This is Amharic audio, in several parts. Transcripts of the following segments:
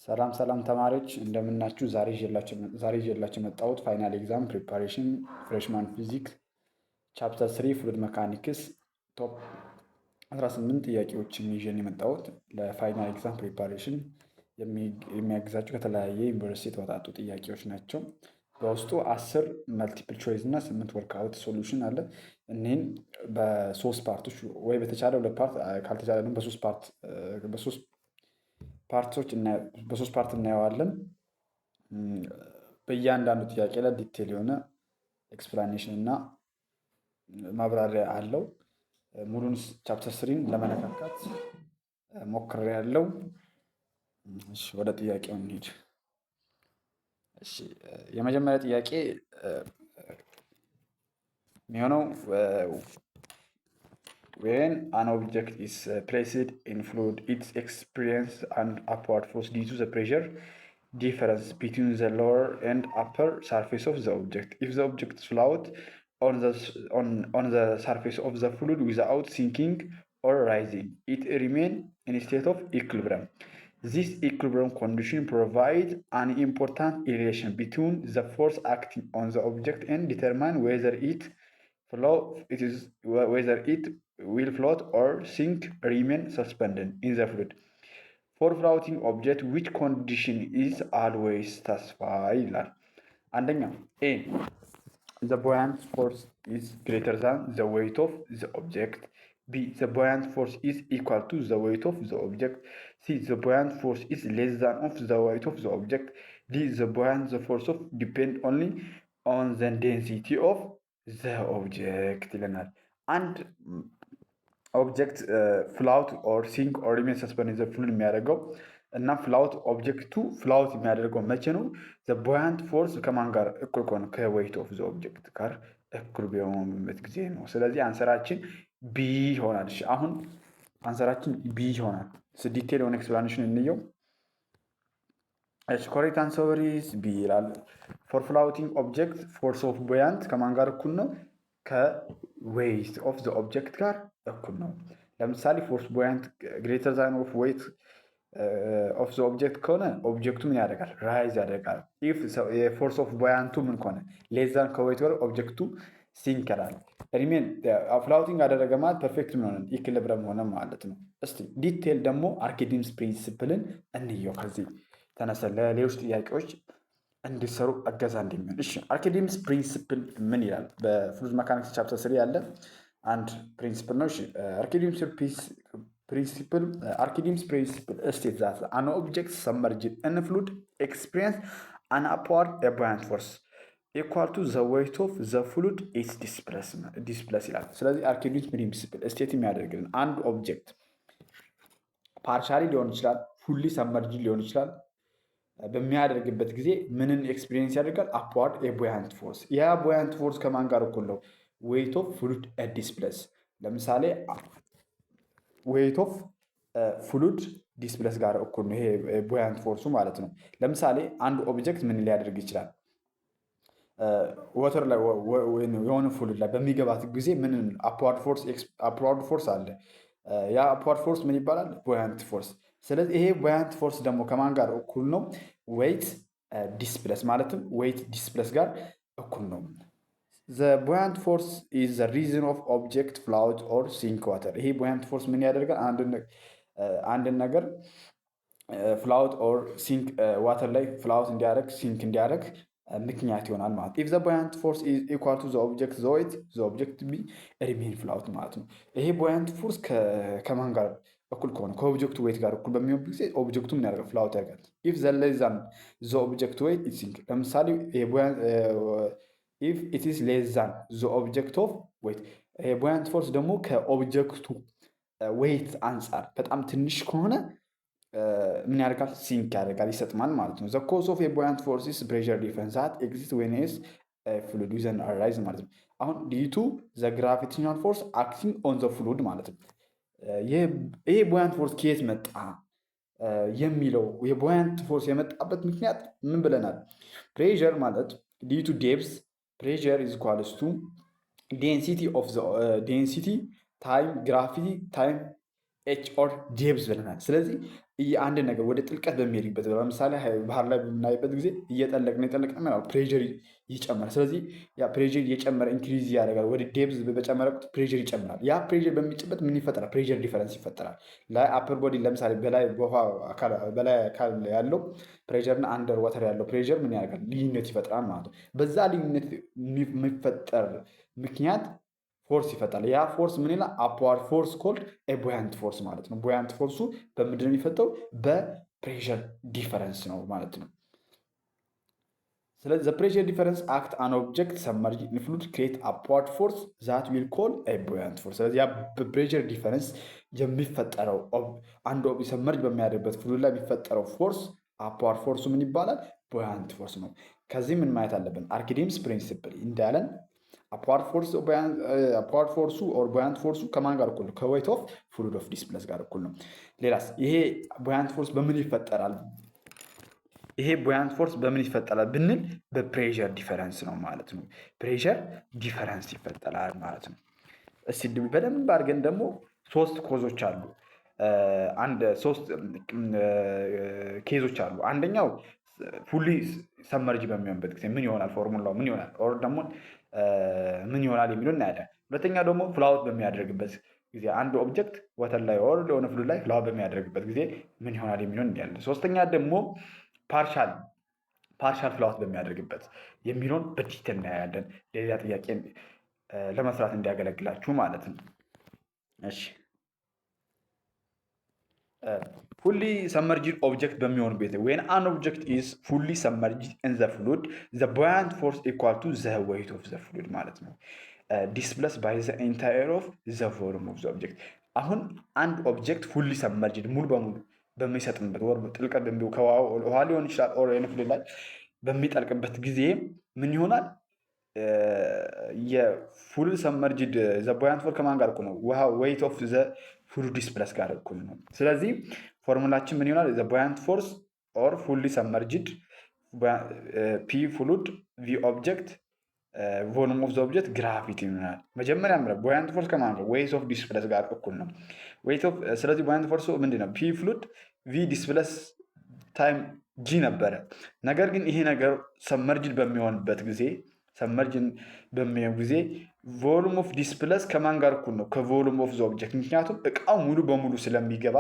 ሰላም ተማሪዎች እንደምናችሁ። ዛሬ ይዤላችሁ የመጣሁት ፋይናል ኤግዛም ፕሪፓሬሽን ፍሬሽማን ፊዚክስ ቻፕተር 3 ፍሉድ መካኒክስ ቶፕ 18 ጥያቄዎችን ይዤ ነው የመጣሁት። ለፋይናል ኤግዛም ፕሪፓሬሽን የሚያግዛችሁ ከተለያየ ዩኒቨርሲቲ የተወጣጡ ጥያቄዎች ናቸው። በውስጡ 10 መልቲፕል ቾይስ እና 8 ወርክአውት ሶሉሽን አለ። እኒህን በሶስት ፓርቶች ወይ በተቻለ ሁለት ፓርት ካልተቻለ ደግሞ በሶስት ፓርት እናየዋለን። በእያንዳንዱ ጥያቄ ላይ ዲቴል የሆነ ኤክስፕላኔሽን እና ማብራሪያ አለው። ሙሉን ቻፕተር 3ን ለመነካካት ሞክሬያለሁ። እሺ ወደ ጥያቄው እንሂድ። እሺ የመጀመሪያ ጥያቄ የሚሆነው when an object is placed in fluid, it experiences an upward force due to the pressure difference between the lower and upper surface of the object. If the object floats on the surface of the fluid without sinking or rising, it remains in a state of equilibrium. This equilibrium condition provides an important relation between the force acting on the object and determine whether it will float or sink, remain suspended in the fluid. For floating object, which condition is always satisfied? ይላል። አንደኛ ኤ the buoyant force is greater than the weight of the object. B the buoyant force is equal to the weight of the object. C the buoyant force is less than of the weight of the object. D the buoyant force of depend only on the density of the object ይለናል። አንድ ኦብጀክት ፍላውት ኦር ሲንክ ኦር ሪሜን ሰስፐንድ ኢን ዘ ፍሉድ የሚያደርገው እና ፍላውት ኦብጀክቱ ፍላውት የሚያደርገው መቼ ነው? ዘ ቡያንት ፎርስ ከማን ጋር እኩል ከሆነ ከዌይት ኦፍ ዘ ኦብጀክት ጋር እኩል በሚሆንበት ጊዜ ነው። ስለዚህ አንሰራችን ቢ ይሆናል። እሺ አሁን አንሰራችን ቢ ይሆናል። ዲቴል የሆነ ኤክስፕላኔሽን እንየው። ኮሬክት አንሰር ኢዝ ቢ ይላል። ፎር ፍላውቲንግ ኦብጀክት ፎርስ ኦፍ ቡያንት ከማን ጋር እኩል ነው? ከዌይት ኦፍ ዘ ኦብጀክት ጋር እኩል ነው። ለምሳሌ ፎርስ ቡያንት ግሬተር ዛን ኦፍ ዌይት ኦፍ ዘ ኦብጀክት ከሆነ ኦብጀክቱ ምን ያደርጋል? ራይዝ ያደርጋል። ኢፍ የፎርስ ኦፍ ቡያንቱ ምን ከሆነ ሌስ ዛን ከዌይት ጋር ኦብጀክቱ ሲንክ ይላል። ሪሜን ፍላውቲንግ አደረገ ማለት ፐርፌክት ምን ሆነ? ኢኩሊብረም ሆነ ማለት ነው። እስቲ ዲቴል ደግሞ አርኪሜድስ ፕሪንሲፕልን እንየው። ከዚህ ተነሳ ለሌሎች ጥያቄዎች እንዲሰሩ እገዛ እንደሚሆን። እሺ አርኪሜድስ ፕሪንሲፕል ምን ይላል? በፍሉድ መካኒክስ ቻፕተር 3 ያለ አንድ ፕሪንሲፕል ነው። እሺ አርኪሜድስ ፕሪንሲፕል ስቴት ዛት አን ኦብጀክት ሰብመርጅድ ኢን ፍሉድ ኤክስፒሪየንስ አን አፕዋርድ ቡያንት ፎርስ ኢኳል ቱ ዘ ዌይት ኦፍ ዘ ፍሉድ ኢትስ ዲስፕሌስ ይላል። ስለዚህ አርኪሜድስ ፕሪንሲፕል ስቴት የሚያደርግልን አንድ ኦብጀክት ፓርሻሊ ሊሆን ይችላል፣ ፉሊ ሰብመርጅድ ሊሆን ይችላል በሚያደርግበት ጊዜ ምንን ኤክስፒሪየንስ ያደርጋል? አፕዋርድ የቡያንት ፎርስ። ያ ቡያንት ፎርስ ከማን ጋር እኩል ነው? ዌይት ኦፍ ፍሉድ ዲስፕሌስ። ለምሳሌ ዌይት ኦፍ ፍሉድ ዲስፕሌስ ጋር እኩል ነው ይሄ ቡያንት ፎርሱ ማለት ነው። ለምሳሌ አንድ ኦብጀክት ምን ሊያደርግ ይችላል? ወተር ላይ የሆነ ፍሉድ ላይ በሚገባት ጊዜ ምን አፕዋርድ ፎርስ አለ። ያ አፕዋርድ ፎርስ ምን ይባላል? ቡያንት ፎርስ። ስለዚህ ይሄ ቡያንት ፎርስ ደግሞ ከማን ጋር እኩል ነው? ዌይት ዲስፕሌስ ማለትም ዌይት ዲስፕሌስ ጋር እኩል ነው። ዘ ቡያንት ፎርስ ኢዝ ዘ ሪዝን ኦፍ ኦብጀክት ፍላውት ኦር ሲንክ ዋተር። ይሄ ቡያንት ፎርስ ምን ያደርጋል? አንድን ነገር ፍላውት ኦር ሲንክ ዋተር ላይ ፍላውት እንዲያደርግ ሲንክ እንዲያደርግ ምክንያት ይሆናል ማለት። ኢፍ ዘ ቡያንት ፎርስ ኢዝ ኢኳል ቱ ዘ ኦብጀክት ዘ ዌይት ዘ ኦብጀክት ቢ ሪሜን ፍላውት ማለት ነው። ይሄ ቡያንት ፎርስ ከማን ጋር እኩል ከሆነ ከኦብጀክቱ ዌይት ጋር እኩል በሚሆን ጊዜ ኦብጀክቱ ምን ያደርጋል? ፍላውት ያደርጋል። ኢፍ ዘ ሌስ ዛን ዘ ኦብጀክት ዌይት ኢት ሲንክ። ለምሳሌ ኢፍ ኢት ኢዝ ሌስ ዛን ዘ ኦብጀክት ኦፍ ዌይት። ቡያንት ፎርስ ደግሞ ከኦብጀክቱ ዌይት አንጻር በጣም ትንሽ ከሆነ ምን ያደርጋል? ሲንክ ያደርጋል፣ ይሰጥማል ማለት ነው። ዘ ኮዝ ኦፍ የቡያንት ፎርስ ኢዝ ፕሬሸር ዲፈረንስ ዛት ኤግዚስት ዌን ፍሉድ ዊዝ አን ራይዝ ማለት ነው። አሁን ዲዩ ቱ ዘ ግራቪቴሽናል ፎርስ አክቲንግ ኦን ዘ ፍሉድ ማለት ነው። ይሄ ቡያንት ፎርስ ከየት መጣ የሚለው የቡያንት ፎርስ የመጣበት ምክንያት ምን ብለናል? ፕሬሸር ማለት ዲዩ ቱ ዴፕዝ ፕሬሸር ኢዝ ኢኳልስ ቱ ዴንሲቲ ታይም ግራቪቲ ታይም ኤች ኦር ዴፕዝ ብለናል። ስለዚህ አንድ ነገር ወደ ጥልቀት በሚሄድበት ለምሳሌ ባህር ላይ በምናይበት ጊዜ እየጠለቅን ፕሬዠር ይጨምራል። ስለዚህ ያ ፕሬዠር እየጨመረ ኢንክሪዝ ያደርጋል። ወደ ዴፕዝ በጨመረ ቁጥር ፕሬዠር ይጨምራል። ያ ፕሬዠር በሚጨበት ምን ይፈጠራል? ፕሬዠር ዲፈረንስ ይፈጠራል። ላይ አፐር ቦዲ ለምሳሌ በላይ በውሃ በላይ አካል ያለው ፕሬዠር እና አንደር ዋተር ያለው ፕሬዠር ምን ያደርጋል? ልዩነት ይፈጥራል ማለት ነው። በዛ ልዩነት የሚፈጠር ምክንያት ፎርስ ይፈጣል። ያ ፎርስ ምን ይላል? አፕዋርድ ፎርስ ኮልድ ቦያንት ፎርስ ማለት ነው። ቦያንት ፎርሱ በምንድን ነው የሚፈጠው? በፕሬሸር ዲፈረንስ ነው ማለት ነው። ስለዚህ ፕሬሸር ዲፈረንስ አክት አን ኦብጀክት ሰብመርጅ ኢን ፍሉድ ክሬት አፕዋርድ ፎርስ ዛት ዊል ኮል ቦያንት ፎርስ። ስለዚህ ያ በፕሬሸር ዲፈረንስ የሚፈጠረው አንድ ሰብመርጅ በሚያደርግበት ፍሉድ ላይ የሚፈጠረው ፎርስ አፕዋርድ ፎርሱ ምን ይባላል? ቦያንት ፎርስ ነው። ከዚህ ምን ማየት አለብን? አርኪሜድስ ፕሪንሲፕል እንዳለን አፕዋርድ ፎርሱ ኦር ቦያንት ፎርሱ ከማን ጋር እኩል ነው? ከዌይት ኦፍ ፍሉድ ኦፍ ዲስፕሌስ ጋር እኩል ነው። ሌላስ ይሄ ቦያንት ፎርስ በምን ይፈጠራል? ይሄ ቦያንት ፎርስ በምን ይፈጠራል ብንል በፕሬሸር ዲፈረንስ ነው ማለት ነው። ፕሬሸር ዲፈረንስ ይፈጠራል ማለት ነው። እስቲ በደንብ አድርገን ደግሞ ሶስት ኮዞች አሉ። ሶስት ኬዞች አሉ። አንደኛው ፉሊ ሰመርጅ በሚሆንበት ጊዜ ምን ይሆናል? ፎርሙላው ምን ይሆናል? ኦር ደግሞ ምን ይሆናል የሚለው እናያለን። ሁለተኛ ደግሞ ፍላውት በሚያደርግበት ጊዜ አንድ ኦብጀክት ወተር ላይ ኦር ለሆነ ፍሉድ ላይ ፍላውት በሚያደርግበት ጊዜ ምን ይሆናል የሚለው እናያለን። ሶስተኛ ደግሞ ፓርሻል ፍላውት በሚያደርግበት የሚለውን በዲቴል እናያለን። ሌላ ጥያቄ ለመስራት እንዲያገለግላችሁ ማለት ነው። እሺ ፉሊ ሰመርጅድ ኦብጀክት በሚሆንበት ወይን አን ኦብጀክት ኢዝ ፉሊ ሰመርጅድ ኢን ዘ ፍሉድ ዘ ቦያንት ፎርስ ኢኳል ቱ ዘ ዌይት ኦፍ ዘ ፍሉድ ማለት ነው። ዲስፕለስ ባይ ዘ ኢንታየር ኦፍ ዘ ቮሉም ኦፍ ዘ ኦብጀክት። አሁን አንድ ኦብጀክት ፉሊ ሰመርጅድ ሙሉ በሙሉ በሚሰጥበት ወር ጥልቀት ውሃ ሊሆን ይችላል ኦር ፍሉድ ላይ በሚጠልቅበት ጊዜ ምን ይሆናል? የፉል ሰመርጅድ ዘ ቦያንት ፎርስ ከማን ጋር እኩል ነው? ውሃ ዌይት ኦፍ ዘ ፍሉድ ዲስፕለስ ጋር እኩል ነው። ስለዚህ ፎርሙላችን ምን ይሆናል? ዘ ቦያንት ፎርስ ኦር ፉሊ ሰመርጅድ ፒ ፍሉድ ቪ ኦብጀክት ቮሉም ኦፍ ዘ ኦብጀክት ግራቪቲ ይሆናል። መጀመሪያ ቦያንት ፎርስ ከማን ጋር? ዌይት ኦፍ ዲስፕለስ ጋር እኩል ነው። ስለዚህ ቦያንት ፎርስ ምንድን ነው? ፒ ፍሉድ ቪ ዲስፕለስ ታይም ጂ ነበረ። ነገር ግን ይሄ ነገር ሰመርጅድ በሚሆንበት ጊዜ ቮሉም ኦፍ ዲስፕለስ ከማን ጋር እኩል ነው? ከቮሉም ኦፍ ዘ ኦብጀክት። ምክንያቱም እቃው ሙሉ በሙሉ ስለሚገባ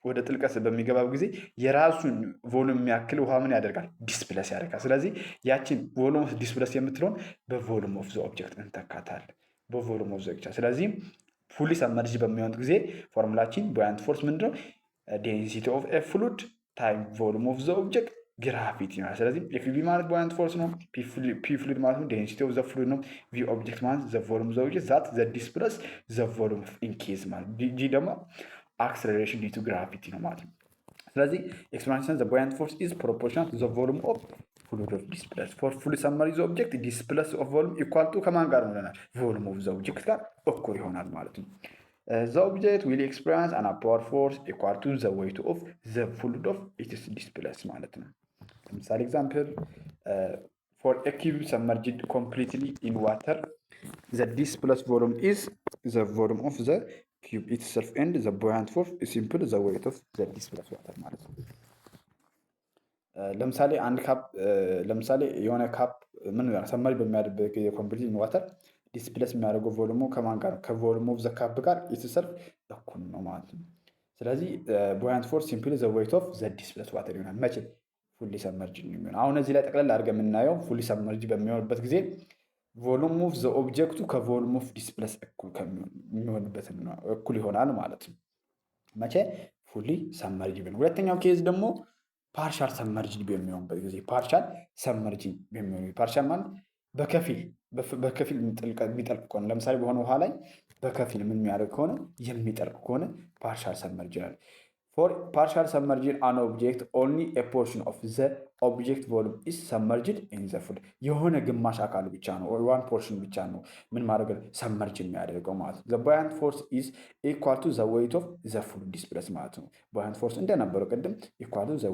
ወደ ጥልቀት በሚገባ ጊዜ የራሱን ቮሉም የሚያክል ውሃ ምን ያደርጋል? ዲስፕለስ ያደርጋል። ስለዚህ ያችን ቮሉም ኦፍ ዲስፕለስ የምትለውን በቮሉም ኦፍ ዘ ኦብጀክት እንተካታለን። በቮሉም ኦፍ ዘ ኦብጀክት። ስለዚህ ፉሊ ሰመርጅ በሚሆን ጊዜ ፎርሙላችን ቦያንት ፎርስ ምንድነው? ዴንሲቲ ኦፍ ኤ ፍሉድ ታይም ቮሉም ኦፍ ዘ ኦብጀክት ግራቪቲ ነው። ስለዚህ ኤፍቢ ማለት ቦያንት ፎርስ ነው። ፒ ፍሉድ ማለት ነው ዴንሲቲ ኦፍ ዘ ፍሉድ ነው። ቪ ኦብጀክት ማለት ዘ ቮሉም ዘ ኦብጀክት ዛት ዘ ዲስፕለስ ዘ ቮሉም ኢንኬዝ ማለት ጂ ደግሞ አክሰለሬሽን ዲቱ ግራቪቲ ነው ማለት ነው። ስለዚህ ኤክስፕላኔሽን ዘ ቦያንት ፎርስ ኢዝ ፕሮፖርሽናል ቱ ዘ ቮሉም ኦፍ ፍሉድ ኦፍ ዲስፕለስ ፎር ፉሊ ሰመርጅ ዘ ኦብጀክት ዲስፕለስ ኦፍ ቮሉም ኢኳል ቱ ከማን ጋር ነው? ቮሉም ኦፍ ዘ ኦብጀክት ጋር እኩል ይሆናል ማለት ነው። The object will experience an upward force equal to the weight of the fluid of its displaced ማለት ነው። ለምሳሌ ኤግዛምፕል for a cube submerged completely in water the displaced volume is the volume of the cube itself and the buoyant force is simple the weight of the displaced water ማለት ነው። ለምሳሌ የሆነ ካፕ ምን ሰመርጅ በሚያደርግበት ጊዜ ኮምፕሊት ኢን ዋተር ዲስፕሌስ የሚያደርገው ቮሉሙ ከማን ጋር? ከቮሉም ኦፍ ዘ ካፕ ጋር ኢትሰልፍ እኩል ነው ማለት ነው። ስለዚህ ቦያንት ፎርስ ሲምፕሊ ዘ ዌይት ኦፍ ዘ ዲስፕሌስ ዋተር ይሆናል። መቼ? ፉሊ ሰመርጅ የሚሆን። አሁን እዚህ ላይ ጠቅላላ አድርገን የምናየው ፉሊ ሰመርጅ በሚሆንበት ጊዜ ቮሉም ኦፍ ዘ ኦብጀክቱ ከቮሉም ኦፍ ዲስፕሌስ እኩል ይሆናል ማለት ነው። መቼ? ፉሊ ሰመርጅ ቢሆን። ሁለተኛው ኬዝ ደግሞ ፓርሻል ሰመርጅ በሚሆንበት ጊዜ ፓርሻል ሰመርጅ በሚሆን ፓርሻል ማለት በከፊል የሚጠልቅ ከሆነ ለምሳሌ በሆነ ውሃ ላይ በከፊል ምን የሚያደርግ ከሆነ የሚጠልቅ ከሆነ ፓርሻል ሰመርጅ ይላል። ፎር ፓርሻል ሰመርጅድ አን ኦብጀክት ኦንሊ ኤ ፖርሽን ኦፍ ዘ ኦብጀክት ቮሉም ኢዝ ሰመርጅድ ኢን ዘ ፍሉድ። የሆነ ግማሽ አካሉ ብቻ ነው ዋን ፖርሽን ብቻ ነው ምን ማድረግ ሰመርጅ የሚያደርገው ማለት ነው። ዘ ቦያንት ፎርስ ኢዝ ኢኳል ቱ ዘ ዌይት ኦፍ ዘ ፍሉድ ዲስፕሌስ ማለት ነው። ቦያንት ፎርስ እንደነበረው ቅድም ኢኳል ቱ ዘ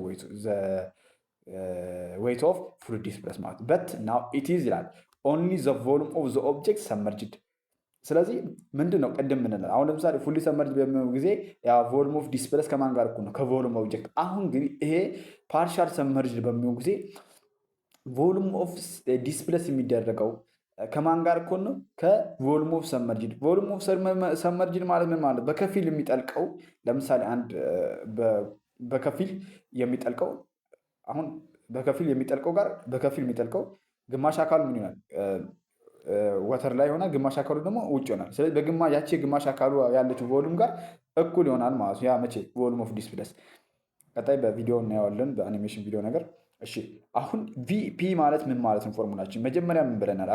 ዌይት ኦፍ ፍሉድ ዲስፕሌስ ማለት በት ናው ኢት ኢዝ ይላል ኦንሊ ዘ ቮሉም ኦፍ ዘ ኦብጀክት ሰመርጅድ ስለዚህ ምንድን ነው ቅድም ምንለው አሁን ለምሳሌ ፉሊ ሰብመርጅድ በሚሆን ጊዜ ቮሉም ኦፍ ዲስፕሌስ ከማን ጋር እኩል ነው? ከቮሉም ኦብጀክት። አሁን ግን ይሄ ፓርሻል ሰብመርጅድ በሚሆን ጊዜ ቮሉም ኦፍ ዲስፕሌስ የሚደረገው ከማን ጋር እኩል ነው? ከቮሉም ኦፍ ሰብመርጅድ። ቮሉም ኦፍ ሰብመርጅድ ማለት ምን ማለት? በከፊል የሚጠልቀው ለምሳሌ አንድ በከፊል የሚጠልቀው አሁን በከፊል የሚጠልቀው ጋር በከፊል የሚጠልቀው ግማሽ አካሉ ምን ይሆናል? ወተር ላይ ይሆናል፣ ግማሽ አካሉ ደግሞ ውጭ ይሆናል። ስለዚህ ያቺ ግማሽ አካሉ ያለችው ቮሉም ጋር እኩል ይሆናል ማለት ነው። ያ መቼ? ቮሉም ኦፍ ዲስፕሌስ። ቀጣይ በቪዲዮ እናየዋለን፣ በአኒሜሽን ቪዲዮ ነገር። እሺ አሁን ቪፒ ማለት ምን ማለት ነው? ፎርሙላችን መጀመሪያ ምን ብለናል?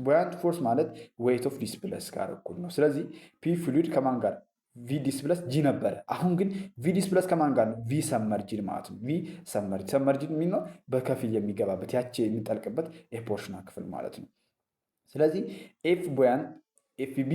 ቡያንት ፎርስ ማለት ዌይት ኦፍ ዲስፕሌስ ጋር እኩል ነው። ስለዚህ ፒ ፍሉይድ ከማን ጋር? ቪ ዲስፕለስ ጂ ነበረ። አሁን ግን ቪ ዲስፕለስ ከማን ጋር ነው? ቪ ሰብመርጅድ ማለት ነው። ቪ ሰብመርጅድ የሚል ነው በከፊል የሚገባበት ያቺ የሚጠልቅበት የፖርሽኗ ክፍል ማለት ነው። ስለዚህ ኤፍ ቡያንት ኤፍ ቢ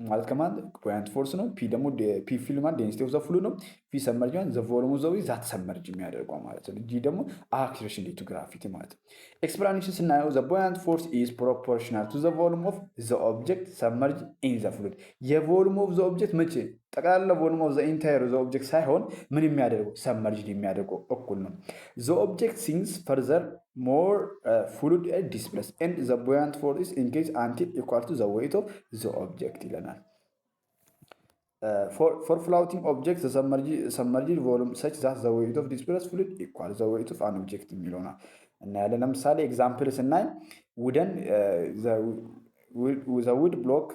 ማለት ከማን ቡያንት ፎርስ ነው። ፒ ደግሞ ፒ ፊል ማለት ዴንሲቲ ኦፍ ዘ ፍሉድ ነው። ፒ ሰብመርጅ ማለት ዘ ቮሉም ኦፍ ዘ ዌይት ዛት ሰብመርጅ የሚያደርገው ማለት ነው። ጂ ደግሞ አክስሌሬሽን ዲው ቱ ግራቪቲ ማለት ነው። ኤክስፕላኔሽን ስናየው ዘ ቡያንት ፎርስ ኢዝ ፕሮፖርሽናል ቱ ዘ ቮሉም ኦፍ ዘ ኦብጀክት ሰብመርጅ ኢን ዘ ፍሉድ። የቮሉም ኦፍ ዘ ኦብጀክት መቼ ጠቅላላ ቮሉም ኦፍ ዘ ኢንታየር ዘ ኦብጀክት ሳይሆን ምን የሚያደርገው ሰብመርጅድ የሚያደርገው እኩል ነው። ዘ ኦብጀክት ሲንክስ ፈርዘር ሞር ፍሉድ ዲስፕሌስ ኤንድ ዘ ቡያንት ፎርስ ኢንክሪዝ አንቲል ኢኳል ቱ ዘ ዌይት ኦፍ ዘ ኦብጀክት ይለናል። for floating objects the submerged volume such that the weight of displaced fluid equals the weight of an object የሚለውና እና ያለ ለምሳሌ ኤግዛምፕል ስናይ ውደን the wood block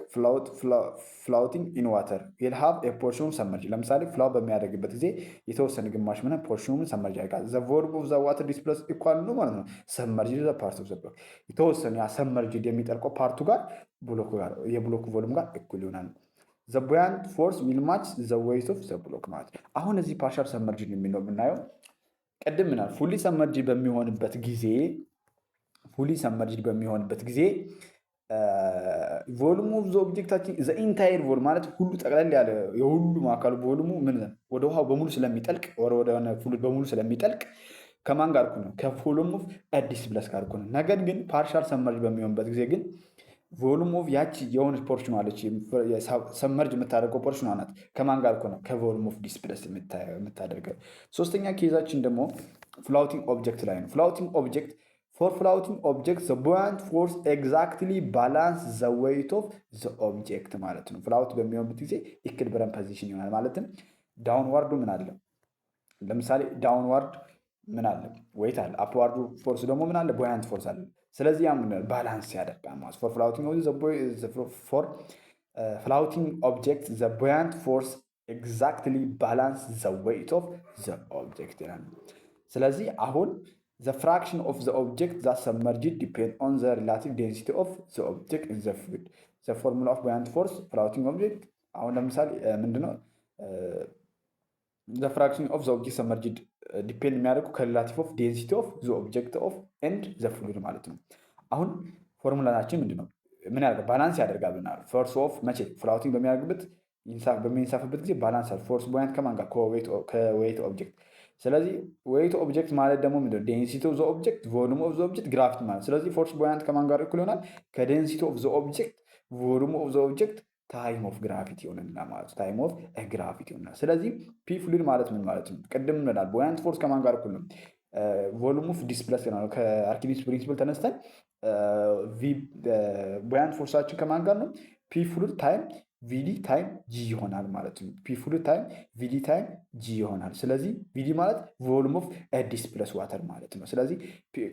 floating in water will have a portion submerged። ለምሳሌ ፍላው በሚያደርግበት ጊዜ የተወሰነ ግማሽ ምን ፖርሽኑን ሰብመርጅ ያደርጋል። the volume of the water displaced equal ነው ማለት ነው። submerged the part of the block የተወሰነ ያ ሰብመርጅድ የሚጠልቀው ፓርቱ ጋር ብሎኩ ጋር የብሎኩ ቮሉም ጋር እኩል ይሆናል። ዘ ቡያንት ፎርስ ዊል ማች ዘ ዌይት ኦፍ ዘ ብሎክ ማለት ነው። አሁን እዚህ ፓርሻል ሰብመርጅድ የሚለው የምናየው ቅድም ምናል ፉሊ ሰብመርጅድ በሚሆንበት ጊዜ ቮሉም ኦፍ ዘ ኦብጀክታችን ዘ ኢንታየር ቮሉም ማለት ሁሉ ጠቅላላ ያለ የሁሉም አካል ቮሉሙ ምን ወደ ውሃው በሙሉ ስለሚጠልቅ ወደ ፍሉድ በሙሉ ስለሚጠልቅ ከማን ጋር ነው? ከቮሉም ኦፍ ዲስፕሌስ ጋር ነው። ነገር ግን ፓርሻል ሰብመርጅድ በሚሆንበት ጊዜ ግን ቮሉም ኦፍ ያቺ የሆነች ፖርሽን አለች ሰብመርጅ የምታደርገው ፖርሽን ናት። ከማን ጋር ነው? ከቮሉም ኦፍ ዲስፕሌስ የምታደርገው። ሶስተኛ ኬዛችን ደግሞ ፍላውቲንግ ኦብጀክት ላይ ነው። ፍላውቲንግ ኦብጀክት ፎር ፍላውቲንግ ኦብጀክት ዘ ቡያንት ፎርስ ኤግዛክትሊ ባላንስ ዘ ዌይት ኦፍ ዘ ኦብጀክት ማለት ነው። ፍላውት በሚሆንበት ጊዜ ኢኩሊብሪየም ፖዚሽን ይሆናል። ማለትም ዳውንዋርዱ ምን አለ? ለምሳሌ ዳውንዋርድ ምን አለ? ዌይት አለ። አፕዋርዱ ፎርስ ደግሞ ምን አለ? ቡያንት ፎርስ አለ። ስለዚህ ያ ምን ባላንስ ያደርጋል ማለት ፎር ፍላውቲንግ ኦብጀክት ዘ ቡያንት ፎርስ ኤግዛክትሊ ባላንስ ዘ ዌይት ኦፍ ዘ ኦብጀክት ይላል። ስለዚህ አሁን ዘ ፍራክሽን ኦፍ ዘ ኦብጀክት ዛት ሰብመርጅድ ዲፔንድ ኦን ዘ ሪላቲቭ ዴንሲቲ ኦፍ ዘ ኦብጀክት ኢን ዘ ፍሉድ። ዘ ፎርሙላ ኦፍ ቡያንት ፎርስ ፍላውቲንግ ኦብጀክት አሁን ለምሳሌ ምንድነው ዘ ፍራክሽን ኦፍ ዘ ኦብጀክት ሰብመርጅድ ዲፔንድ የሚያደርጉ ከሪላቲቭ ኦፍ ዴንሲቲ ኦፍ ዘ ኦብጀክት ኦፍ ኤንድ ዘ ፍሉድ ማለት ነው። አሁን ፎርሙላችን ምንድነው? ምን ያደርጋል? ባላንስ ያደርጋል ብናል። ፎርስ ኦፍ መቼ ፍላውቲንግ በሚንሳፍበት ጊዜ ባላንስ አለ። ፎርስ ቡያንት ከማን ጋር? ከዌይት ኦብጀክት። ስለዚህ ዌይት ኦብጀክት ማለት ደግሞ ምንድነው? ዴንሲቲ ኦፍ ዘ ኦብጀክት፣ ቮሉም ኦፍ ዘ ኦብጀክት፣ ግራቪቲ ማለት። ስለዚህ ፎርስ ቡያንት ከማን ጋር እኩል ይሆናል? ከዴንሲቲ ኦፍ ዘ ኦብጀክት፣ ቮሉም ኦፍ ዘ ኦብጀክት ታይም ኦፍ ግራቪቲ ይሆንና ማለት ታይም ኦፍ ግራቪቲ ይሆናል። ስለዚህ ፒ ፍሉድ ማለት ምን ማለት ነው? ቅድም እንላል ቡያንት ፎርስ ከማን ጋር እኩል ነው? ቮሉም ኦፍ ዲስፕሌስ ነው። ከአርኪሜድስ ፕሪንሲፕል ተነስተን ቡያንት ፎርሳችን ከማን ጋር ነው? ፒ ፍሉድ ታይም ቪዲ ታይም ጂ ይሆናል ማለት ነው። ፒ ፍሉድ ታይም ቪዲ ታይም ጂ ይሆናል። ስለዚህ ቪዲ ማለት ቮሉም ኦፍ ዲስፕሌስ ዋተር ማለት ነው። ስለዚህ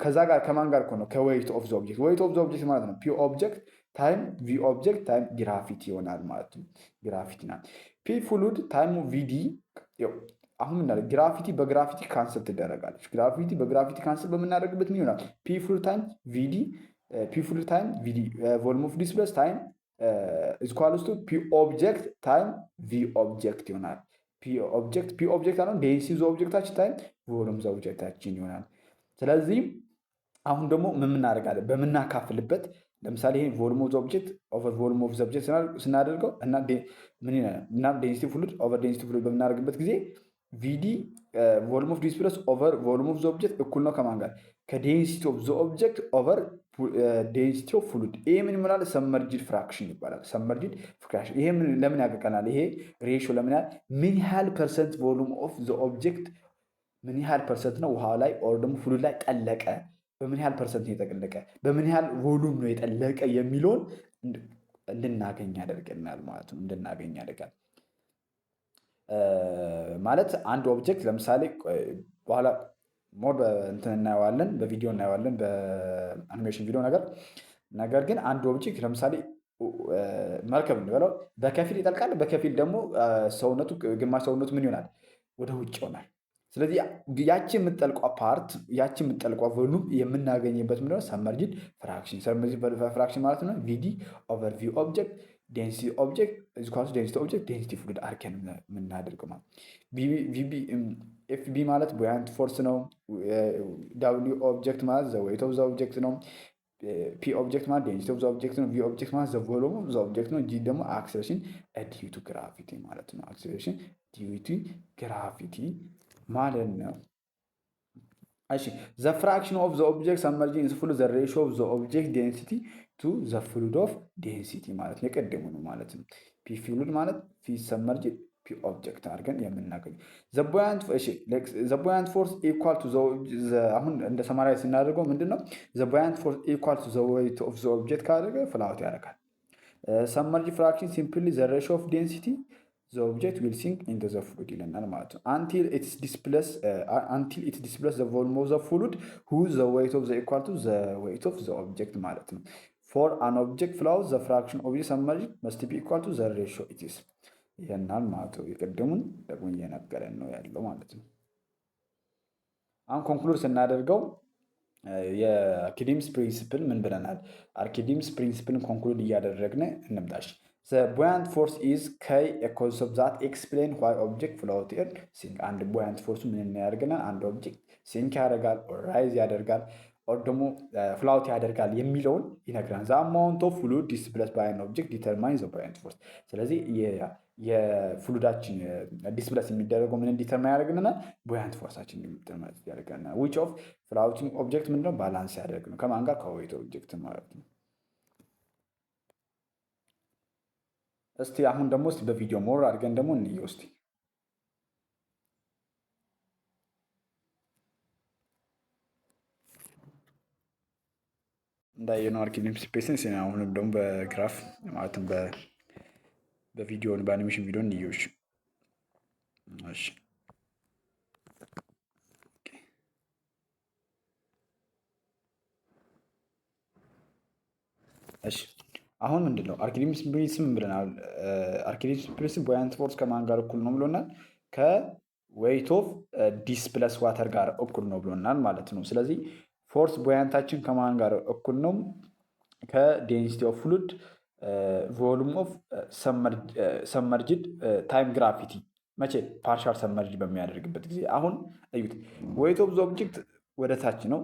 ከዛ ጋር ከማን ጋር ነው? ከዌይት ኦፍ ዘ ኦብጀክት። ዌይት ኦፍ ዘ ኦብጀክት ማለት ነው ፒ ኦብጀክት ታይም ቪ ኦብጀክት ታይም ግራቪቲ ይሆናል ማለት ነው። ግራቪቲ ናት። ፒ ፍሉድ ታይሙ ቪዲ አሁን ምናለ ግራቪቲ በግራቪቲ ካንስል ትደረጋለች። ግራቪቲ በግራቪቲ ካንስል በምናደርግበት ምን ይሆናል? ፒ ፍሉድ ታይም ቪዲ ፒ ፍሉድ ታይም ቪዲ ቮሉም ኦፍ ዲስፕሌስ ታይም ኢኳልስ ቱ ፒ ኦብጀክት ታይም ቪ ኦብጀክት ይሆናል። ፒ ኦብጀክት አሁን ዴንሲቲ ኦብጀክታችን ታይም ቮሉም ኦብጀክታችን ይሆናል። ስለዚህ አሁን ደግሞ ምን እናደርጋለን? በምናካፍልበት ለምሳሌ ይሄ ቮሉም ኦፍ ዘ ኦብጀክት ኦቨር ቮሉም ኦፍ ዘ ኦብጀክት ስናደርገው እና ምን ይላል? እና ዴንሲቲ ፍሉድ ኦቨር ዴንሲቲ ፍሉድ በምናደርግበት ጊዜ ቪዲ ቮሉም ኦፍ ዲስፕሌስ ኦቨር ቮሉም ኦፍ ዘ ኦብጀክት እኩል ነው ከማን ጋር? ከዴንሲቲ ኦፍ ዘ ኦብጀክት ኦቨር ዴንሲቲ ኦፍ ፍሉድ። ይሄ ምን ይሆናል? ሰመርጅድ ፍራክሽን ይባላል። ሰመርጅድ ፍራክሽን። ይሄ ለምን ያገቀናል? ይሄ ሬሾ ለምን ያህል ምን ያህል ፐርሰንት ቮሉም ኦፍ ዘ ኦብጀክት ምን ያህል ፐርሰንት ነው ውሃ ላይ ኦር ደግሞ ፍሉድ ላይ ጠለቀ፣ በምን ያህል ፐርሰንት ነው የጠለቀ፣ በምን ያህል ቮሉም ነው የጠለቀ የሚለውን እንድናገኝ ያደርገናል ማለት ነው። እንድናገኝ ያደርጋል ማለት አንድ ኦብጀክት ለምሳሌ በኋላ ሞር እንትን እናየዋለን፣ በቪዲዮ እናየዋለን፣ በአኒሜሽን ቪዲዮ ነገር ግን አንድ ኦብጀክት ለምሳሌ መርከብ እንበለው በከፊል ይጠልቃል፣ በከፊል ደግሞ ሰውነቱ ግማሽ ሰውነቱ ምን ይሆናል? ወደ ውጭ ይሆናል። ስለዚህ ያቺ የምጠልቋ ፓርት ያቺ የምጠልቋ ቮሉም የምናገኝበት ምንድነው? ሰመርጅድ ፍራክሽን። ሰመርጅድ ፍራክሽን ማለት ነው ቪዲ ኦቨር ቪ ኦብጀክት ዴንሲቲ ኦብጀክት ኢኳልስ ዴንሲቲ ኦብጀክት ዴንሲቲ ፍሉድ አድርገን የምናደርገው ማለት። ኤፍ ቢ ማለት ቡያንት ፎርስ ነው። ዳብሊው ኦብጀክት ማለት ዘ ዌይት ኦፍ ዘ ኦብጀክት ነው። ፒ ኦብጀክት ማለት ዴንሲቲ ኦፍ ዘ ኦብጀክት ነው። ቪ ኦብጀክት ማለት ዘ ቮሉም ኦፍ ዘ ኦብጀክት ነው። ጂ ደግሞ አክሰሌሬሽን ዲዩ ቱ ግራቪቲ ማለት ነው። አክሰሌሬሽን ዲዩ ቱ ግራቪቲ ማለት ነው። እሺ ዘ ፍራክሽን ኦፍ ዘ ኦብጀክት ሰመርጂንግ ኢዝ ፍሉድ ዘ ሬሾ ኦፍ ዘ ኦብጀክት ዴንሲቲ ቱ ዘ ፍሉድ ኦፍ ዴንሲቲ ማለት ነው። የቀደሙ ነው ማለት ነው። ፒ ፍሉድ ማለት ፒ ሰመርጅ ፒ ኦብጀክት አድርገን የምናገኝ ዘ ቡያንት ፎርስ ኢኳል ቱ አሁን እንደ ሰማራዊ ስናደርገው ምንድን ነው? ዘ ቡያንት ፎርስ ኢኳል ቱ ዘ ዌይት ኦፍ ዘ ኦብጀክት ካደረገ ፍላወት ያደርጋል። ሰመርጅ ፍራክሽን ሲምፕሊ ዘ ሬሾ ኦፍ ዴንሲቲ ዘ ኦብጀክት ዊል ሲንክ ኢንቱ ዘ ፍሉድ ይለናል ማለት ነው። አንቲል ኢት ዲስፕሌስ ዘ ቮሉም ኦፍ ዘ ፍሉድ ሁ ዘ ዌይት ኦፍ ዘ ኢኳል ቱ ዘ ዌይት ኦፍ ዘ ኦብጀክት ማለት ነው። ፎር አን ኦብጀክት ፍላውት ዘ ፍራክሽን ኦፍ ሰመርጅድ መስት ቢ ኢኳል ቱ ዘ ሬሾ ኢት ኢዝ ይሄናል ማለት ነው። የቅድሙን ደግሞ እየነገረን ነው ያለው ማለት ነው። አሁን ኮንክሉድ ስናደርገው የአርኪሜድስ ፕሪንሲፕል ምን ብለናል? አርኪሜድስ ፕሪንሲፕልን ኮንክሉድ እያደረግን እንምጣሽ። The buoyant force is K, a concept that explain why object float and sink. አንድ buoyant force ምን ያደርገናል? አንድ ኦብጀክት ሲንክ ያደርጋል ኦር ራይዝ ያደርጋል ኦር ደግሞ ፍላውት ያደርጋል የሚለውን ይነግራል። the amount of fluid displaced by an object determines the buoyant force። ስለዚህ የፍሉዳችን ዲስፕሌስ የሚደረገው ምን ዲተርማይን ያደርግልናል? ቡያንት ፎርሳችን ዲተርማይን ያደርግልናል። which of floating object ምንድነው? ባላንስ ያደርግ ነው ከማን ጋር? ከዌይት ኦብጀክት ማለት ነው። እስቲ አሁን ደግሞ እስቲ በቪዲዮ ሞር አድርገን ደግሞ እንየው እስቲ። እንዳየነው አርኪሜድስ ስፔስን አሁንም ደግሞ በግራፍ ማለትም በቪዲዮ በአኒሜሽን ቪዲዮ እንየው። እሺ እሺ አሁን ምንድን ነው አርኪሜድስ ፕሪንሲፕል ብለናል። አርኪሜድስ ፕሪንሲፕል ቡያንት ፎርስ ከማን ጋር እኩል ነው ብሎናል? ከዌይት ኦፍ ዲስፕለስ ዋተር ጋር እኩል ነው ብሎናል ማለት ነው። ስለዚህ ፎርስ ቡያንታችን ከማን ጋር እኩል ነው? ከዴንሲቲ ኦፍ ፍሉድ ቮሉም ኦፍ ሰመርጅድ ታይም ግራቪቲ። መቼ? ፓርሻል ሰመርጅድ በሚያደርግበት ጊዜ። አሁን እዩት፣ ዌይት ኦፍ ዘ ኦብጀክት ወደ ታች ነው፣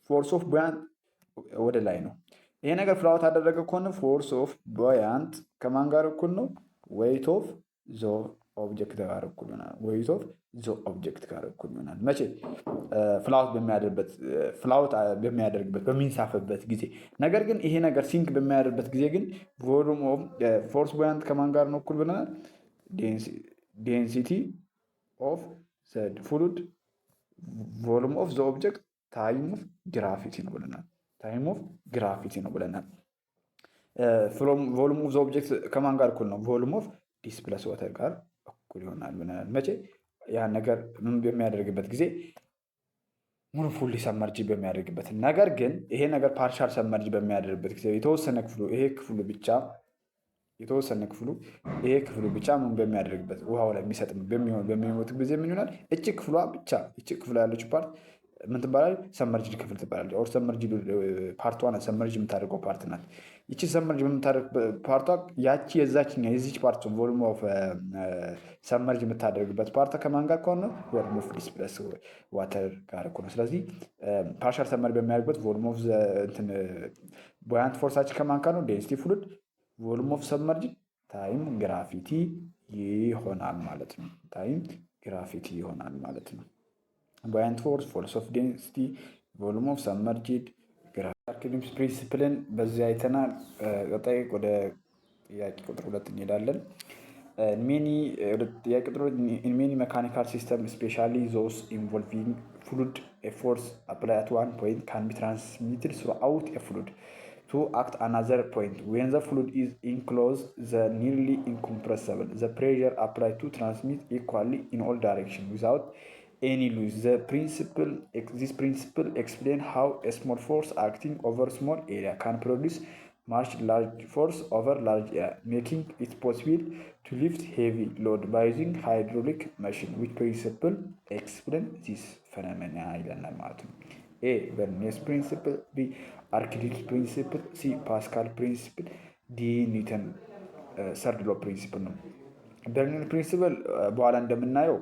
ፎርስ ኦፍ ቡያንት ወደ ላይ ነው። ይሄ ነገር ፍላውት አደረገ ከሆነ ፎርስ ኦፍ ቡያንት ከማን ጋር እኩል ነው? ዌይት ኦፍ ዘ ኦብጀክት ጋር እኩል ይሆናል። ዌይት ኦፍ ዘ ኦብጀክት ጋር እኩል ይሆናል። መቼ? ፍላውት በሚያደርግበት በሚንሳፈበት ጊዜ። ነገር ግን ይሄ ነገር ሲንክ በሚያደርግበት ጊዜ ግን ቮሉም ኦፍ ፎርስ ቡያንት ከማን ጋር ነው እኩል ብለናል? ዴንሲቲ ኦፍ ዘ ፍሉድ ቮሉም ኦፍ ዘ ኦብጀክት ታይም ኦፍ ግራቪቲ ነው ብለናል። ታይም ኦፍ ግራቪቲ ነው ብለናል። ቮሉም ኦፍ ዘ ኦብጀክት ከማን ጋር እኩል ነው? ቮሉም ኦፍ ዲስፕለስ ዋተር ጋር እኩል ይሆናል ብለናል። መቼ? ያን ነገር ምን በሚያደርግበት ጊዜ ሙሉ ፉሊ ሰመርጅ በሚያደርግበት። ነገር ግን ይሄ ነገር ፓርሻል ሰመርጅ በሚያደርግበት ጊዜ የተወሰነ ክፍሉ ይሄ ክፍሉ ብቻ ምን በሚያደርግበት ውሃው ላይ የሚሰጥ በሚሞት ጊዜ ምን ይሆናል? እቺ ክፍሏ ያለችው ፓርት ምን ትባላለች? ሰመርጅድ ክፍል ትባላለች። ኦር ሰመርጅድ ፓርቷ ናት። ሰመርጅ የምታደርገው ፓርት ናት። ይቺ ሰመርጅ የምታደርግ ፓርቷ ያቺ የዚች ፓርት ቮሉም ኦፍ ሰመርጅ የምታደርግበት ፓርት ከማን ጋር ከሆነ ቮሉም ኦፍ ዲስፕለስ ዋተር ጋር እኮ ነው። ስለዚህ ፓርሻል ሰመርጅ በሚያደርግበት ቮሉም ኦፍ ቡያንት ፎርሳችን ከማን ጋር ነው? ዴንሲቲ ፍሉድ ቮሉም ኦፍ ሰመርጅ ታይም ግራቪቲ ይሆናል ማለት ነው። ታይም ግራፊቲ ይሆናል ማለት ነው። ቡያንት ፎርስ፣ ፎርስ ኦፍ ዴንሲቲ፣ ቮሉም ኦፍ ሰብመርጅድ አርኪሚድስ ፕሪንሲፕልን በዚህ አይተናል። ቀጣይ ወደ ጥያቄ ቁጥር 2 እንሄዳለን። ጥያቄ ቁጥር ኢን ሜኒ ሜካኒካል ሲስተም ስፔሻሊ ዞስ ኢንቮልቪንግ ፍሉድ ኤ ፎርስ አፕላይ አት ዋን ፖይንት ካን ቢ ትራንስሚትድ ስሩአውት ኤ ፍሉድ to act another point. When the fluid is enclosed, the nearly incompressible, the pressure applied to transmit equally in all directions without any loss. This principle explains how a small force acting over small area can produce much large force over large area, making it possible to lift heavy load by using hydraulic machine. Which principle explains this phenomenon? A. Bernoulli's principle. B. Archimedes principle. C. Pascal principle. D. ኒውተን ሰርድ ሎ ፕሪንሲፕል ነው። በርኖሊ ፕሪንሲፕል በኋላ እንደምናየው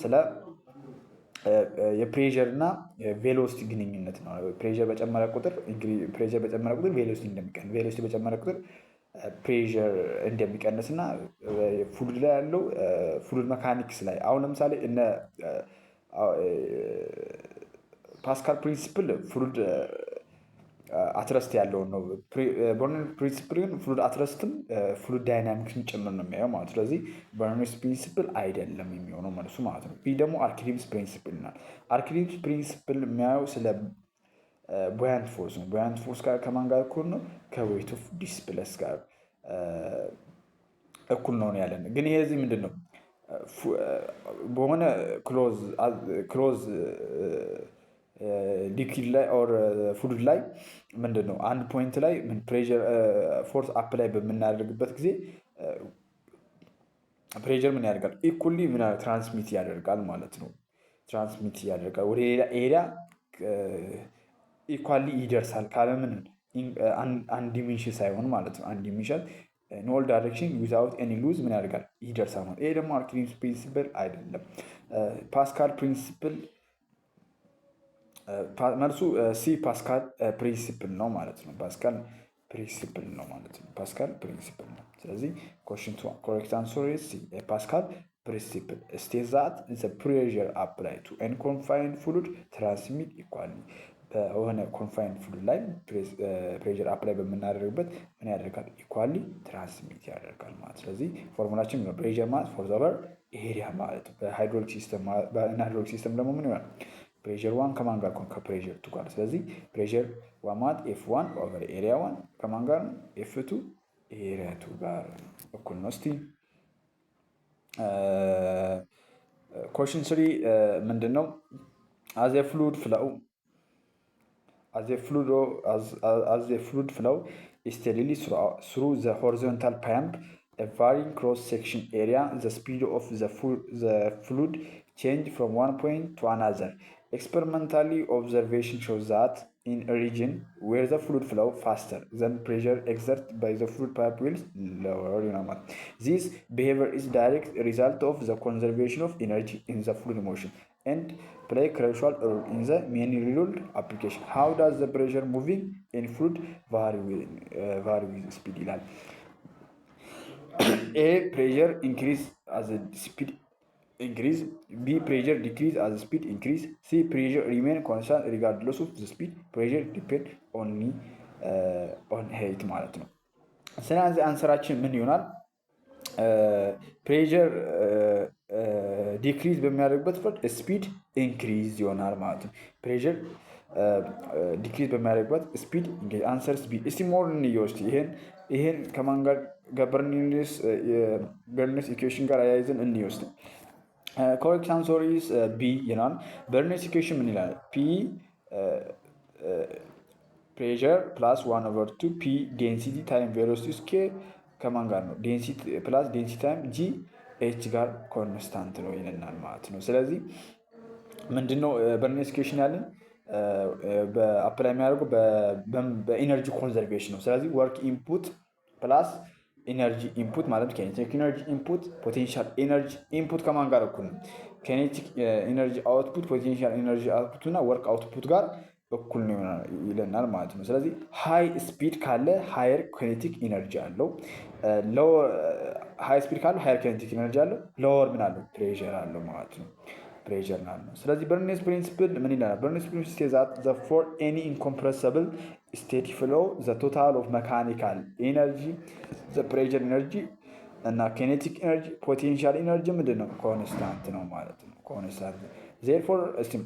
ስለ የፕሬዠር እና ቬሎሲቲ ግንኙነት ነው። ፕሬዠር በጨመረ ቁጥር ቬሎሲቲ እንደሚቀንስ፣ ቬሎሲቲ በጨመረ ቁጥር ፕሬዠር እንደሚቀንስ እና ፍሉድ ላይ ያለው ፍሉድ መካኒክስ ላይ አሁን ለምሳሌ እነ ፓስካል ፕሪንሲፕል ፍሉድ አትረስት ያለውን ነው። በርኖሊ ፕሪንሲፕል ግን ፍሉድ አትረስትም ፍሉድ ዳይናሚክስን ጭምር ነው የሚያየው ማለት። ስለዚህ በርኖሊ ፕሪንሲፕል አይደለም የሚሆነው መልሱ ማለት ነው። ቢ ደግሞ አርኪሜድስ ፕሪንሲፕል ይላል። አርኪሜድስ ፕሪንሲፕል የሚያየው ስለ ቡያንት ፎርስ ነው። ቡያንት ፎርስ ጋር ከማን ጋር እኩል ነው? ከዌይት ኦፍ ዲስፕሌስ ጋር እኩል ነው ያለን። ግን ይሄ እዚህ ምንድን ነው በሆነ ክሎዝ ሊኩዊድ ላይ ኦር ፍሉድ ላይ ምንድን ነው አንድ ፖይንት ላይ ፕሬዠር ፎርስ አፕ ላይ በምናደርግበት ጊዜ ፕሬዠር ምን ያደርጋል? ኢኩሊ ምን ትራንስሚት ያደርጋል ማለት ነው። ትራንስሚት ያደርጋል ወደ ሌላ ኤሪያ ኢኳሊ ይደርሳል ካለምን አንድ ዲሜንሽን ሳይሆን ማለት ነው። አንድ ዲሜንሽን ኢን ኦል ዳይሬክሽን ዊዛውት ኤኒ ሉዝ ምን ያደርጋል? ይደርሳል ማለት። ይሄ ደግሞ አርኪሜድስ ፕሪንሲፕል አይደለም። ፓስካል ፕሪንሲፕል መልሱ ሲ ፓስካል ፕሪንሲፕል ነው ማለት ነው። ፓስካል ፕሪንሲፕል ነው ማለት ነው። ፓስካል ፕሪንሲፕል ነው። ስለዚህ ኮሽን ቱ ኮሬክት አንሰር ኢዝ ሲ ፓስካል ፕሪንሲፕል ስቴትስ ዛት ዘ ፕሬዠር አፕላይ ቱ ኤኒ ኮንፋይንድ ፍሉድ ትራንስሚት ኢኳሊ በሆነ ኮንፋይንድ ፍሉድ ላይ ፕሬዠር አፕላይ በምናደርግበት ምን ያደርጋል? ኢኳሊ ትራንስሚት ያደርጋል ማለት። ስለዚህ ፎርሙላችን ነው ፕሬዠር ማለት ፎርስ ኦቨር ኤሪያ ማለት። በሃይድሮሊክ ሲስተም ደግሞ ምን ይሆናል? ፕሬዠር ዋን ከማን ጋር? ከፕሬዠር ቱ ጋር። ስለዚህ ፕሬዠር ዋን ማለት ኤፍ ዋን ኦቨር ኤሪያ ዋን ከማን ጋር ነው? ኤፍ ቱ ኤሪያ ቱ ጋር እኩል ነው። እስቲ ኮሽን ስሪ ምንድን ነው? አዝ ኤ ፍሉድ ፍሎው steadily through the horizontal pipe, a varying cross-section area, the speed of the fluid change from one point to another. Experimentally, observation shows that in a region where the fluid flow faster, then pressure exerted by the fluid pipe will lower. This behavior is direct result of the conservation of energy in the fluid motion and play crucial role in the many real application. How does the pressure moving in fluid vary with speed? A. Pressure increase as the speed increase. B. Pressure decrease as the speed increase. C. Pressure remain constant regardless of the speed. Pressure depend only on height ማለት ነው። ስለዚህ አንሰራችን ምን ይሆናል? ፕሬዠር ዲክሪዝ በሚያደርግበት ፍርድ ስፒድ ኢንክሪዝ ይሆናል ማለት ነው። ፕሬዠር ዲክሪዝ በሚያደርግበት ስፒድ ኢንክሪዝ። አንሰርስ ቢ። እስቲ ሞር እንየው። እስቲ ይሄን ከማን ጋር በርኖሊስ ኢኩዌሽን ጋር አያይዘን እንየው እስቲ። ኮሬክት አንሰር ኢዝ ቢ ይላል። በርኖሊስ ኢኩዌሽን ምን ይላል? ፒ ፕሬዠር ፕላስ 1/2 ፒ ዴንሲቲ ታይም ቬሎሲቲ ስኬ ከማን ጋር ነው? ዴንሲቲ ፕላስ ዴንሲቲ ታይም ጂ ኤች ጋር ኮንስታንት ነው ይለናል ማለት ነው። ስለዚህ ምንድነው በርኖሊስ ኢኩዌሽን ያለን በአፕላይ የሚያደርገው በኢነርጂ ኮንዘርቬሽን ነው። ስለዚህ ወርክ ኢንፑት ፕላስ ኢነርጂ ኢንፑት ማለት ኬኔቲክ ኢነርጂ ኢንፑት ፖቴንሻል ኢነርጂ ኢንፑት ከማን ጋር እኩል ነው? ኬኔቲክ ኢነርጂ አውትፑት ፖቴንሻል ኢነርጂ አውትፑት እና ወርክ አውትፑት ጋር እኩል ነው ይለናል ማለት ነው። ስለዚህ ሃይ ስፒድ ካለ ሃየር ኬኔቲክ ኢነርጂ አለው። ሃይ ስፒድ ካለው ሃየር ኬኔቲክ ኢነርጂ አለው። ሎወር ምን አለው? ፕሬሸር አለው ማለት ነው። ፕሬሸር ነው። ስለዚህ በርንስ ፕሪንሲፕል ምን ይላል? በርንስ ፕሪንሲፕል ዛት ዘ ፎር ኤኒ ኢንኮምፕረሰብል ስቴዲ ፍሎ ዘ ቶታል ኦፍ መካኒካል ኢነርጂ ዘ ፕሬሸር ኢነርጂ እና ኬኔቲክ ኢነርጂ ፖቴንሻል ኢነርጂ ምንድን ነው? ኮንስታንት ነው ማለት ነው። ኮንስታንት ዜርፎር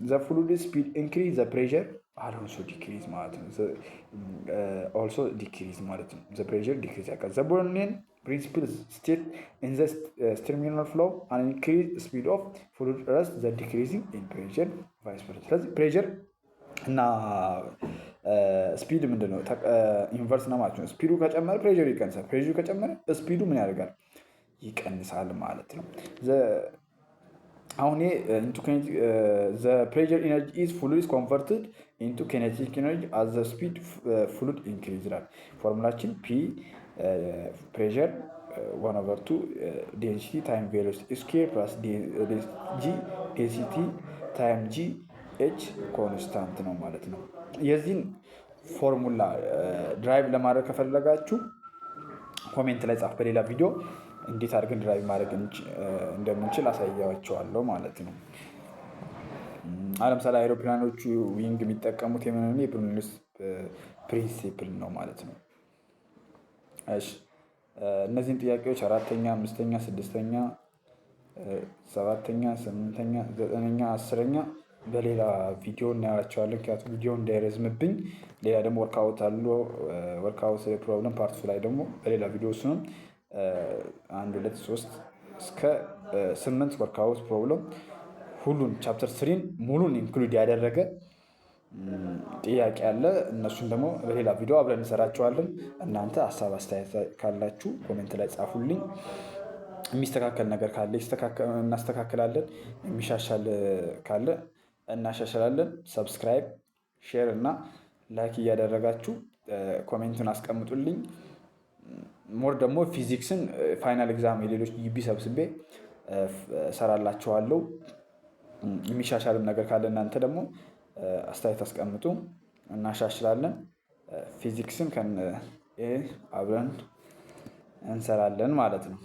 ዘ ፍሉድ ስፒድ ኢንክሪዝ ዘ ፕሬሸር አልሶ ዲክሪዝ ማለት ነው። ኦልሶ ዲክሪዝ ማለት ነው። ዘ ፕሬሸር ዲክሪዝ ያውቃል። ዘ ቦርኒን ፕሪንሲፕል ስቴት ኢን ዘ ስተርሚናል ፍሎ አን ኢንክሪዝ ስፒድ ኦፍ ፍሉድ ረስ ዘ ዲክሪዚንግ ኢን ፕሬሸር ቫይስ ቨርሳ። ስለዚህ ፕሬሸር እና ስፒድ ምንድን ነው? ኢንቨርስ ነው ማለት ነው። ስፒዱ ከጨመረ ፕሬሸሩ ይቀንሳል። ፕሬሸሩ ከጨመረ ስፒዱ ምን ያደርጋል? ይቀንሳል ማለት ነው። አሁን ዘ ፕሬሸር ኢነርጂ ኢዝ ፍሉድ ኮንቨርትድ ኢንቱ ኬኔቲክ ኢነርጂ አት ዘ ስፒድ ፍሉድ ኢንክሪዝ ይላል። ፎርሙላችን ፒ ፕሬሸር 1/2 ዴንሲቲ ታይም ቬሎሲቲ ስኩዌር ፕላስ ጂ ዴንሲቲ ታይም ጂ ኤች ኮንስታንት ነው ማለት ነው። የዚህን ፎርሙላ ድራይቭ ለማድረግ ከፈለጋችሁ ኮሜንት ላይ ጻፍ። በሌላ ቪዲዮ እንዴት አድርገን ድራይቭ ማድረግ እንደምንችል አሳያቸዋለሁ ማለት ነው። ለምሳሌ አይሮፕላኖቹ ዊንግ የሚጠቀሙት የምን የበርኖሊስ ፕሪንሲፕል ነው ማለት ነው። እሺ እነዚህን ጥያቄዎች 4ኛ፣ 5ኛ፣ 6ኛ፣ 7ኛ፣ 8ኛ፣ 9ኛ፣ 10ኛ በሌላ ቪዲዮ እናያቸዋለን። ምክንያቱም ቪዲዮ እንዳይረዝምብኝ። ሌላ ደግሞ ወርክአውት አሉ። ወርክአውት ፕሮብለም ፓርት ላይ ደግሞ በሌላ ቪዲዮ እሱንም 1 2 3 እስከ 8 ወርክአውት ፕሮብለም ሁሉን ቻፕተር 3 ሙሉን ኢንክሉድ ያደረገ ጥያቄ አለ። እነሱን ደግሞ በሌላ ቪዲዮ አብረን እንሰራቸዋለን። እናንተ ሀሳብ አስተያየት ካላችሁ ኮሜንት ላይ ጻፉልኝ። የሚስተካከል ነገር ካለ እናስተካክላለን። የሚሻሻል ካለ እናሻሽላለን። ሰብስክራይብ፣ ሼር እና ላይክ እያደረጋችሁ ኮሜንቱን አስቀምጡልኝ። ሞር ደግሞ ፊዚክስን ፋይናል ኤግዛም የሌሎች ግቢ ሰብስቤ እሰራላችኋለሁ። የሚሻሻልም ነገር ካለ እናንተ ደግሞ አስተያየት አስቀምጡ፣ እናሻሽላለን። ፊዚክስን አብረን እንሰራለን ማለት ነው።